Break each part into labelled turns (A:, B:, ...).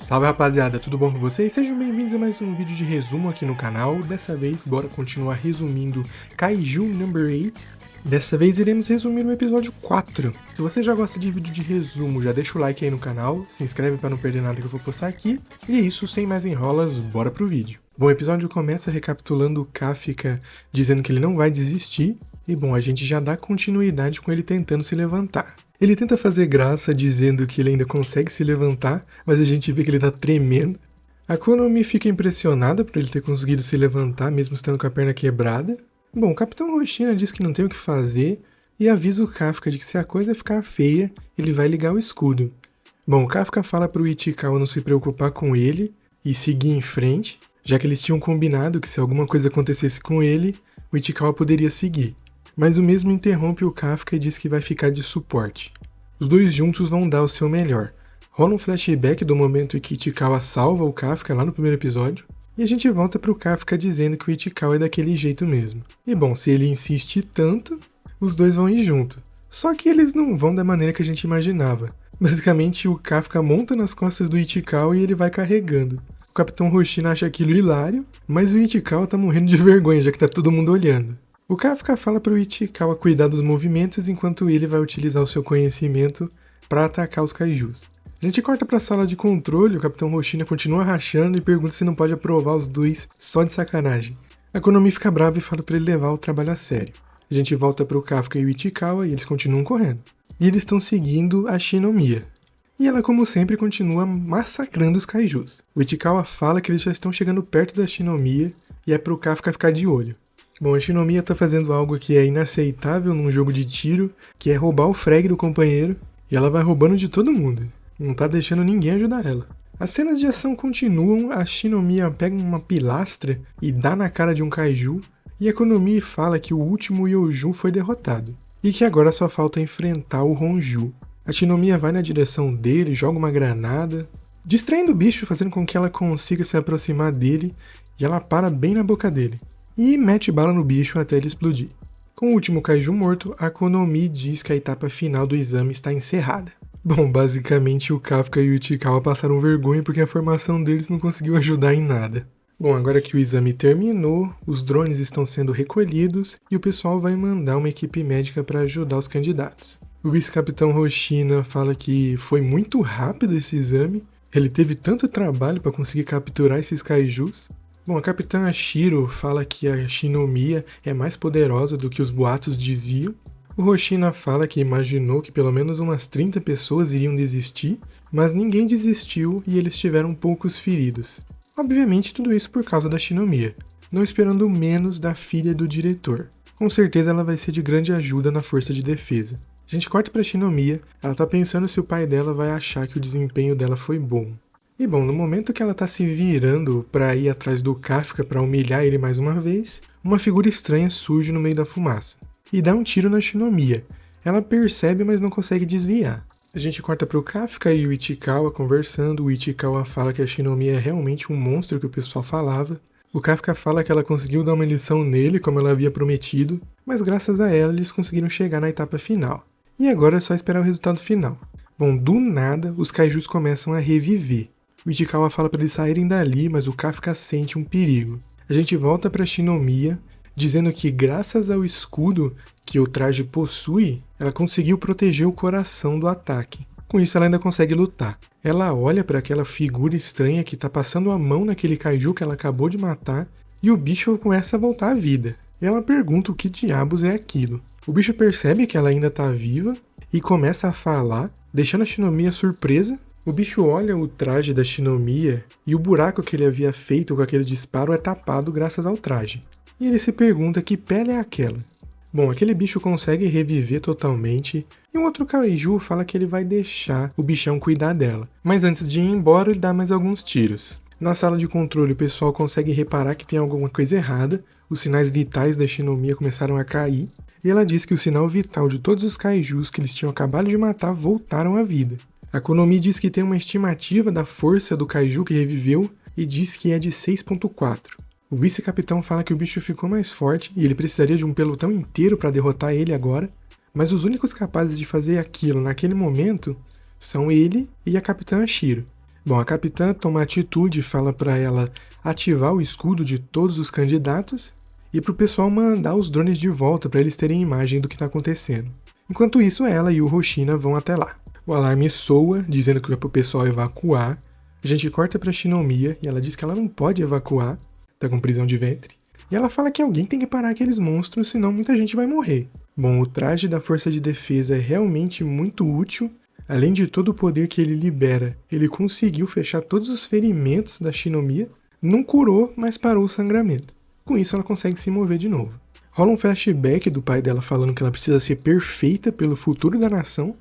A: Salve rapaziada, tudo bom com vocês? Sejam bem-vindos a mais um vídeo de resumo aqui no canal. Dessa vez, bora continuar resumindo Kaiju Number 8. Dessa vez iremos resumir o episódio 4. Se você já gosta de vídeo de resumo, já deixa o like aí no canal, se inscreve para não perder nada que eu vou postar aqui. E é isso, sem mais enrolas, bora pro vídeo. Bom, o episódio começa recapitulando o Kafka dizendo que ele não vai desistir. E bom, a gente já dá continuidade com ele tentando se levantar. Ele tenta fazer graça dizendo que ele ainda consegue se levantar, mas a gente vê que ele tá tremendo. A Konomi fica impressionada por ele ter conseguido se levantar mesmo estando com a perna quebrada. Bom, o Capitão Hoshina diz que não tem o que fazer e avisa o Kafka de que se a coisa ficar feia, ele vai ligar o escudo. Bom, o Kafka fala pro Ichikawa não se preocupar com ele e seguir em frente, já que eles tinham combinado que se alguma coisa acontecesse com ele, o Ichikawa poderia seguir. Mas o mesmo interrompe o Kafka e diz que vai ficar de suporte. Os dois juntos vão dar o seu melhor. Rola um flashback do momento em que Ichikawa salva o Kafka lá no primeiro episódio, e a gente volta pro Kafka dizendo que o Ichikawa é daquele jeito mesmo. E bom, se ele insiste tanto, os dois vão ir junto. Só que eles não vão da maneira que a gente imaginava. Basicamente, o Kafka monta nas costas do Ichikawa e ele vai carregando. O Capitão Hoshina acha aquilo hilário, mas o Ichikawa tá morrendo de vergonha, já que tá todo mundo olhando. O Kafka fala para o Ichikawa cuidar dos movimentos enquanto ele vai utilizar o seu conhecimento para atacar os kaijus. A gente corta para a sala de controle, o Capitão Hoshina continua rachando e pergunta se não pode aprovar os dois só de sacanagem. A Konomi fica brava e fala para ele levar o trabalho a sério. A gente volta para o Kafka e o Ichikawa e eles continuam correndo. E eles estão seguindo a Shinomiya. E ela, como sempre, continua massacrando os kaijus. O Ichikawa fala que eles já estão chegando perto da Shinomiya e é para o Kafka ficar de olho. Bom, a Shinomiya tá fazendo algo que é inaceitável num jogo de tiro, que é roubar o frag do companheiro, e ela vai roubando de todo mundo. Não tá deixando ninguém ajudar ela. As cenas de ação continuam, a Shinomiya pega uma pilastra e dá na cara de um kaiju, e a Konomi fala que o último Yoju foi derrotado, e que agora só falta enfrentar o Honju. A Shinomiya vai na direção dele, joga uma granada, distraindo o bicho, fazendo com que ela consiga se aproximar dele, e ela para bem na boca dele. E mete bala no bicho até ele explodir. Com o último kaiju morto, a Konomi diz que a etapa final do exame está encerrada. Bom, basicamente o Kafka e o Ichikawa passaram vergonha porque a formação deles não conseguiu ajudar em nada. Bom, agora que o exame terminou, os drones estão sendo recolhidos e o pessoal vai mandar uma equipe médica para ajudar os candidatos. O vice-capitão Hoshina fala que foi muito rápido esse exame, ele teve tanto trabalho para conseguir capturar esses kaijus. Bom, a Capitã Shiro fala que a Shinomiya é mais poderosa do que os boatos diziam. O Hoshina fala que imaginou que pelo menos umas 30 pessoas iriam desistir, mas ninguém desistiu e eles tiveram poucos feridos. Obviamente tudo isso por causa da Shinomiya, não esperando menos da filha do diretor. Com certeza ela vai ser de grande ajuda na força de defesa. A gente corta pra Shinomiya, ela tá pensando se o pai dela vai achar que o desempenho dela foi bom. E bom, no momento que ela tá se virando pra ir atrás do Kafka pra humilhar ele mais uma vez, uma figura estranha surge no meio da fumaça e dá um tiro na Shinomiya. Ela percebe, mas não consegue desviar. A gente corta pro Kafka e o Ichikawa conversando, o Ichikawa fala que a Shinomiya é realmente um monstro que o pessoal falava. O Kafka fala que ela conseguiu dar uma lição nele, como ela havia prometido, mas graças a ela eles conseguiram chegar na etapa final. E agora é só esperar o resultado final. Bom, do nada, os kaijus começam a reviver. O Ichikawa fala para eles saírem dali, mas o Kafka sente um perigo. A gente volta para Shinomiya, dizendo que graças ao escudo que o traje possui, ela conseguiu proteger o coração do ataque. Com isso ela ainda consegue lutar. Ela olha para aquela figura estranha que está passando a mão naquele kaiju que ela acabou de matar, e o bicho começa a voltar à vida. Ela pergunta o que diabos é aquilo. O bicho percebe que ela ainda está viva e começa a falar, deixando a Shinomiya surpresa. O bicho olha o traje da Shinomiya e o buraco que ele havia feito com aquele disparo é tapado graças ao traje. E ele se pergunta que pele é aquela. Bom, aquele bicho consegue reviver totalmente e um outro kaiju fala que ele vai deixar o bichão cuidar dela. Mas antes de ir embora, ele dá mais alguns tiros. Na sala de controle, o pessoal consegue reparar que tem alguma coisa errada, os sinais vitais da Shinomiya começaram a cair e ela diz que o sinal vital de todos os kaijus que eles tinham acabado de matar voltaram à vida. A Konomi diz que tem uma estimativa da força do kaiju que reviveu e diz que é de 6.4. O vice-capitão fala que o bicho ficou mais forte e ele precisaria de um pelotão inteiro para derrotar ele agora, mas os únicos capazes de fazer aquilo naquele momento são ele e a Capitã Shiro. Bom, a capitã toma atitude e fala para ela ativar o escudo de todos os candidatos e para o pessoal mandar os drones de volta para eles terem imagem do que está acontecendo. Enquanto isso, ela e o Hoshina vão até lá. O alarme soa, dizendo que é para o pessoal evacuar. A gente corta para Shinomiya e ela diz que ela não pode evacuar, tá com prisão de ventre. E ela fala que alguém tem que parar aqueles monstros, senão muita gente vai morrer. Bom, o traje da força de defesa é realmente muito útil. Além de todo o poder que ele libera, ele conseguiu fechar todos os ferimentos da Shinomiya. Não curou, mas parou o sangramento. Com isso, ela consegue se mover de novo. Rola um flashback do pai dela falando que ela precisa ser perfeita pelo futuro da nação.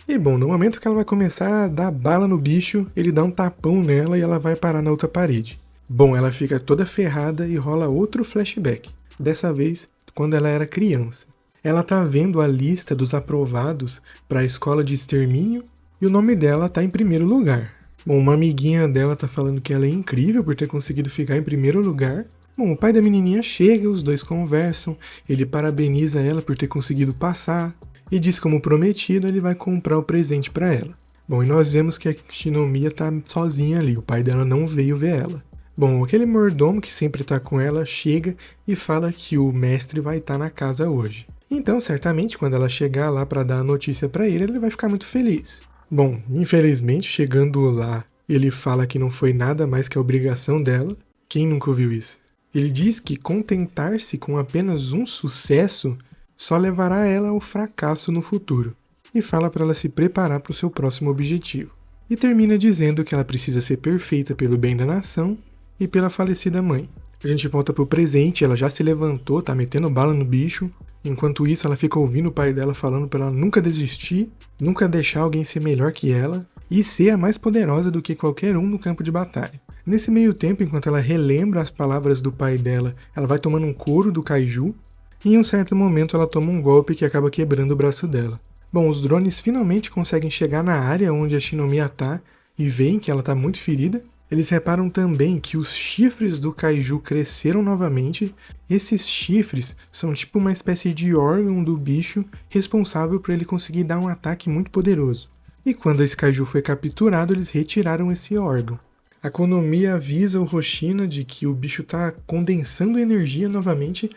A: E bom, no momento que ela vai começar a dar bala no bicho, ele dá um tapão nela e ela vai parar na outra parede. Bom, ela fica toda ferrada e rola outro flashback. Dessa vez, quando ela era criança. Ela tá vendo a lista dos aprovados para a escola de extermínio e o nome dela tá em primeiro lugar. Bom, uma amiguinha dela tá falando que ela é incrível por ter conseguido ficar em primeiro lugar. Bom, o pai da menininha chega, os dois conversam, ele parabeniza ela por ter conseguido passar e diz como prometido ele vai comprar o presente para ela. Bom, e nós vemos que a Shinomiya tá sozinha ali, o pai dela não veio ver ela. Bom, aquele mordomo que sempre tá com ela chega e fala que o mestre vai estar na casa hoje. Então, certamente, quando ela chegar lá para dar a notícia para ele, ele vai ficar muito feliz. Bom, infelizmente, chegando lá, ele fala que não foi nada mais que a obrigação dela. Quem nunca ouviu isso? Ele diz que contentar-se com apenas um sucesso só levará ela ao fracasso no futuro. E fala para ela se preparar para o seu próximo objetivo. E termina dizendo que ela precisa ser perfeita pelo bem da nação e pela falecida mãe. A gente volta pro presente, ela já se levantou, tá metendo bala no bicho. Enquanto isso, ela fica ouvindo o pai dela falando pra ela nunca desistir, nunca deixar alguém ser melhor que ela e ser a mais poderosa do que qualquer um no campo de batalha. Nesse meio tempo, enquanto ela relembra as palavras do pai dela, ela vai tomando um couro do kaiju e em um certo momento ela toma um golpe que acaba quebrando o braço dela. Bom, os drones finalmente conseguem chegar na área onde a Shinomiya tá e veem que ela tá muito ferida. Eles reparam também que os chifres do kaiju cresceram novamente. Esses chifres são tipo uma espécie de órgão do bicho responsável por ele conseguir dar um ataque muito poderoso. E quando esse kaiju foi capturado, eles retiraram esse órgão. A Konomiya avisa o Hoshina de que o bicho está condensando energia novamente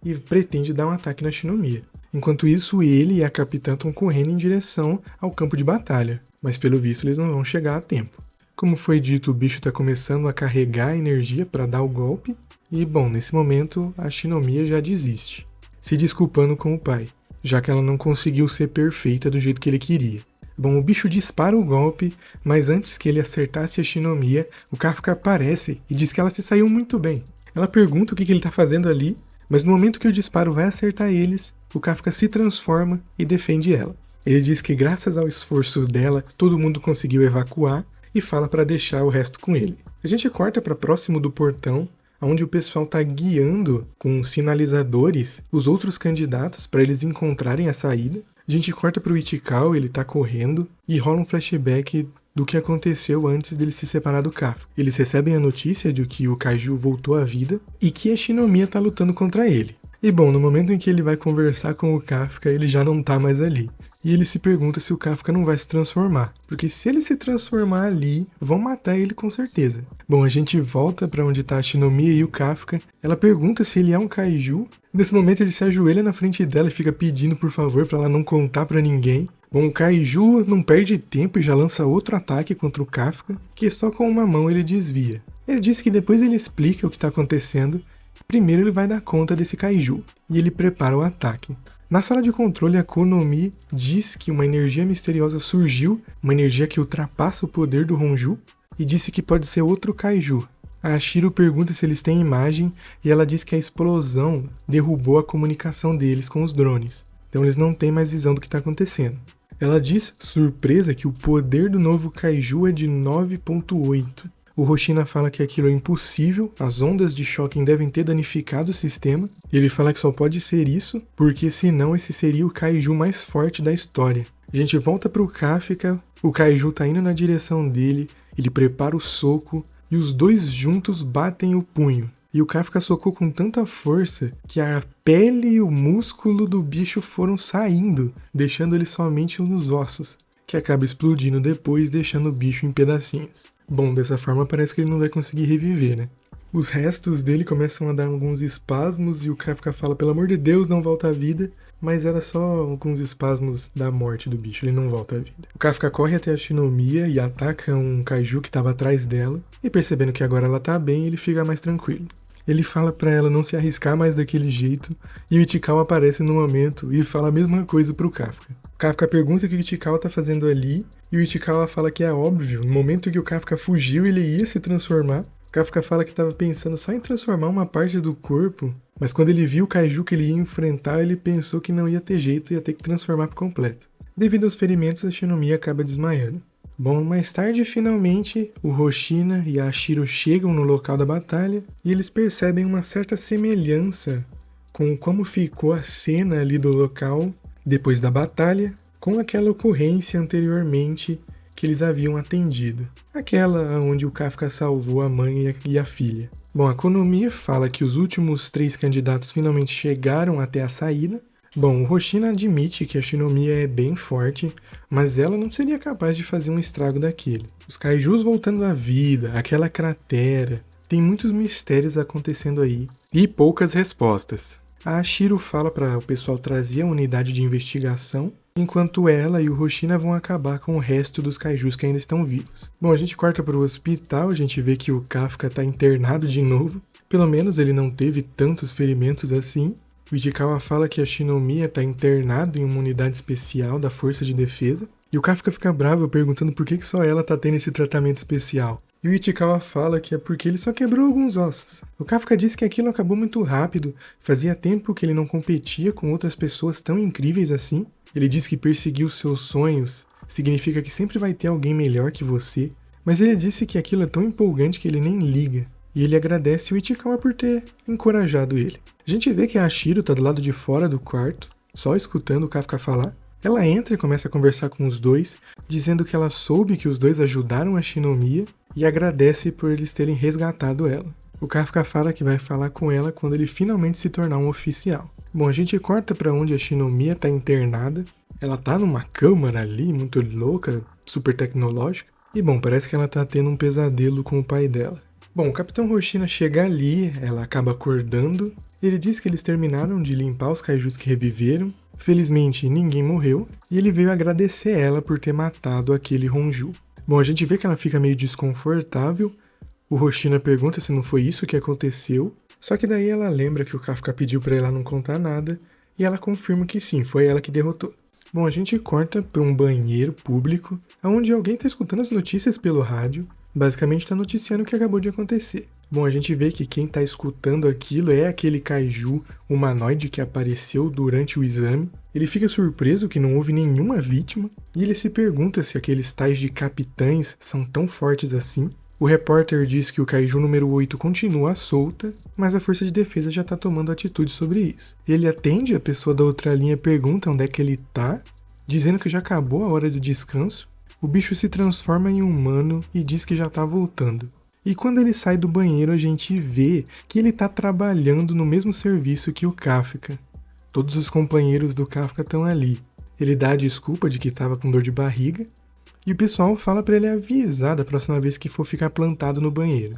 A: e pretende dar um ataque na Shinomiya. Enquanto isso, ele e a capitã estão correndo em direção ao campo de batalha, mas pelo visto eles não vão chegar a tempo. Como foi dito, o bicho está começando a carregar energia para dar o golpe, e bom, nesse momento a Shinomiya já desiste, se desculpando com o pai, já que ela não conseguiu ser perfeita do jeito que ele queria. Bom, o bicho dispara o golpe, mas antes que ele acertasse a Shinomiya, o Kafka aparece e diz que ela se saiu muito bem. Ela pergunta o que ele está fazendo ali, mas no momento que o disparo vai acertar eles, o Kafka se transforma e defende ela. Ele diz que graças ao esforço dela, todo mundo conseguiu evacuar e fala para deixar o resto com ele. A gente corta para próximo do portão, onde o pessoal está guiando com sinalizadores os outros candidatos para eles encontrarem a saída. A gente corta para o Ichikawa, ele está correndo e rola um flashback do que aconteceu antes dele se separar do Kafka. Eles recebem a notícia de que o kaiju voltou à vida e que a Shinomiya está lutando contra ele. E bom, no momento em que ele vai conversar com o Kafka, ele já não tá mais ali. E ele se pergunta se o Kafka não vai se transformar, porque se ele se transformar ali, vão matar ele com certeza. Bom, a gente volta pra onde tá a Shinomiya e o Kafka. Ela pergunta se ele é um kaiju. Nesse momento ele se ajoelha na frente dela e fica pedindo por favor pra ela não contar pra ninguém. Bom, o kaiju não perde tempo e já lança outro ataque contra o Kafka, que só com uma mão ele desvia. Ele diz que depois ele explica o que tá acontecendo. Primeiro ele vai dar conta desse kaiju, e ele prepara o ataque. Na sala de controle, a Konomi diz que uma energia misteriosa surgiu, uma energia que ultrapassa o poder do Honju, e disse que pode ser outro kaiju. A Shiro pergunta se eles têm imagem, e ela diz que a explosão derrubou a comunicação deles com os drones, então eles não têm mais visão do que está acontecendo. Ela diz, surpresa, que o poder do novo kaiju é de 9.8. O Hoshina fala que aquilo é impossível, as ondas de choque devem ter danificado o sistema, e ele fala que só pode ser isso, porque senão esse seria o kaiju mais forte da história. A gente volta pro Kafka, o kaiju tá indo na direção dele, ele prepara o soco, e os dois juntos batem o punho. E o Kafka socou com tanta força que a pele e o músculo do bicho foram saindo, deixando ele somente nos ossos, que acaba explodindo depois, deixando o bicho em pedacinhos. Bom, dessa forma parece que ele não vai conseguir reviver, né? Os restos dele começam a dar alguns espasmos e o Kafka fala, pelo amor de Deus, não volta à vida. Mas era só alguns espasmos da morte do bicho, ele não volta à vida. O Kafka corre até a Shinomiya e ataca um kaiju que estava atrás dela. E percebendo que agora ela tá bem, ele fica mais tranquilo. Ele fala pra ela não se arriscar mais daquele jeito, e o Ichikawa aparece no momento e fala a mesma coisa pro Kafka. O Kafka pergunta o que o Ichikawa tá fazendo ali, e o Ichikawa fala que é óbvio, no momento que o Kafka fugiu, ele ia se transformar. O Kafka fala que estava pensando só em transformar uma parte do corpo, mas quando ele viu o kaiju que ele ia enfrentar, ele pensou que não ia ter jeito e ia ter que transformar por completo. Devido aos ferimentos, a Shinomiya acaba desmaiando. Bom, mais tarde, finalmente, o Hoshina e a Ashiro chegam no local da batalha e eles percebem uma certa semelhança com como ficou a cena ali do local depois da batalha, com aquela ocorrência anteriormente que eles haviam atendido. Aquela onde o Kafka salvou a mãe e a filha. Bom, a Konomi fala que os últimos 3 candidatos finalmente chegaram até a saída. Bom, o Hoshina admite que a Shinomiya é bem forte, mas ela não seria capaz de fazer um estrago daquele. Os kaijus voltando à vida, aquela cratera, tem muitos mistérios acontecendo aí e poucas respostas. A Ashiro fala para o pessoal trazer a unidade de investigação, enquanto ela e o Hoshina vão acabar com o resto dos kaijus que ainda estão vivos. Bom, a gente corta para o hospital, a gente vê que o Kafka está internado de novo. Pelo menos ele não teve tantos ferimentos assim. O Ichikawa fala que a Shinomiya está internado em uma unidade especial da Força de Defesa. E o Kafka fica bravo perguntando por que só ela está tendo esse tratamento especial. E o Ichikawa fala que é porque ele só quebrou alguns ossos. O Kafka diz que aquilo acabou muito rápido, fazia tempo que ele não competia com outras pessoas tão incríveis assim. Ele diz que perseguir os seus sonhos significa que sempre vai ter alguém melhor que você, mas ele disse que aquilo é tão empolgante que ele nem liga. E ele agradece o Ichikawa por ter encorajado ele. A gente vê que a Ashiro tá do lado de fora do quarto, só escutando o Kafka falar. Ela entra e começa a conversar com os dois, dizendo que ela soube que os dois ajudaram a Shinomiya e agradece por eles terem resgatado ela. O Kafka fala que vai falar com ela quando ele finalmente se tornar um oficial. Bom, a gente corta pra onde a Shinomiya tá internada. Ela tá numa câmara ali, muito louca, super tecnológica. E bom, parece que ela tá tendo um pesadelo com o pai dela. Bom, o Capitão Hoshina chega ali, ela acaba acordando. Ele diz que eles terminaram de limpar os kaijus que reviveram. Felizmente, ninguém morreu. E ele veio agradecer ela por ter matado aquele Honju. Bom, a gente vê que ela fica meio desconfortável. O Hoshina pergunta se não foi isso que aconteceu. Só que daí ela lembra que o Kafka pediu pra ela não contar nada. E ela confirma que sim, foi ela que derrotou. Bom, a gente corta para um banheiro público, onde alguém tá escutando as notícias pelo rádio. Basicamente tá noticiando o que acabou de acontecer. Bom, a gente vê que quem tá escutando aquilo é aquele kaiju humanoide que apareceu durante o exame. Ele fica surpreso que não houve nenhuma vítima, e ele se pergunta se aqueles tais de capitães são tão fortes assim. O repórter diz que o kaiju número 8 continua solta, mas a força de defesa já tá tomando atitude sobre isso. Ele atende, a pessoa da outra linha pergunta onde é que ele tá, dizendo que já acabou a hora do descanso. O bicho se transforma em humano e diz que já tá voltando. E quando ele sai do banheiro, a gente vê que ele tá trabalhando no mesmo serviço que o Kafka. Todos os companheiros do Kafka estão ali. Ele dá a desculpa de que estava com dor de barriga, e o pessoal fala pra ele avisar da próxima vez que for ficar plantado no banheiro.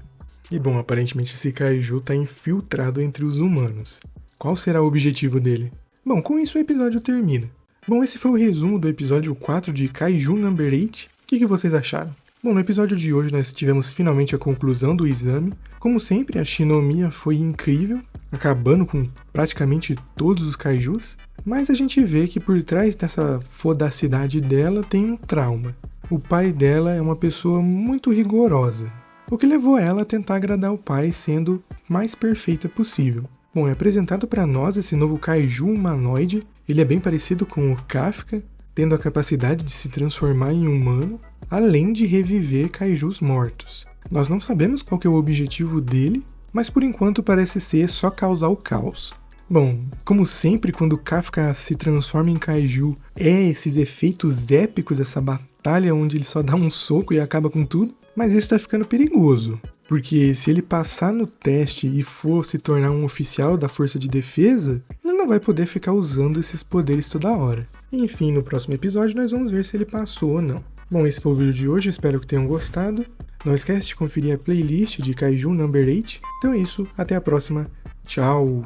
A: E bom, aparentemente esse kaiju tá infiltrado entre os humanos. Qual será o objetivo dele? Bom, com isso o episódio termina. Bom, esse foi o resumo do episódio 4 de Kaiju Number 8. O que vocês acharam? Bom, no episódio de hoje nós tivemos finalmente a conclusão do exame. Como sempre, a Shinomiya foi incrível, acabando com praticamente todos os kaijus. Mas a gente vê que por trás dessa fodacidade dela tem um trauma. O pai dela é uma pessoa muito rigorosa, o que levou ela a tentar agradar o pai sendo mais perfeita possível. Bom, é apresentado para nós esse novo kaiju humanoide. Ele é bem parecido com o Kafka, tendo a capacidade de se transformar em humano, além de reviver kaijus mortos. Nós não sabemos qual que é o objetivo dele, mas por enquanto parece ser só causar o caos. Bom, como sempre, quando Kafka se transforma em kaiju, é esses efeitos épicos, essa batalha onde ele só dá um soco e acaba com tudo. Mas isso tá ficando perigoso, porque se ele passar no teste e for se tornar um oficial da Força de Defesa, ele não vai poder ficar usando esses poderes toda hora. Enfim, no próximo episódio nós vamos ver se ele passou ou não. Bom, esse foi o vídeo de hoje, espero que tenham gostado. Não esquece de conferir a playlist de Kaiju Number 8. Então é isso, até a próxima. Tchau!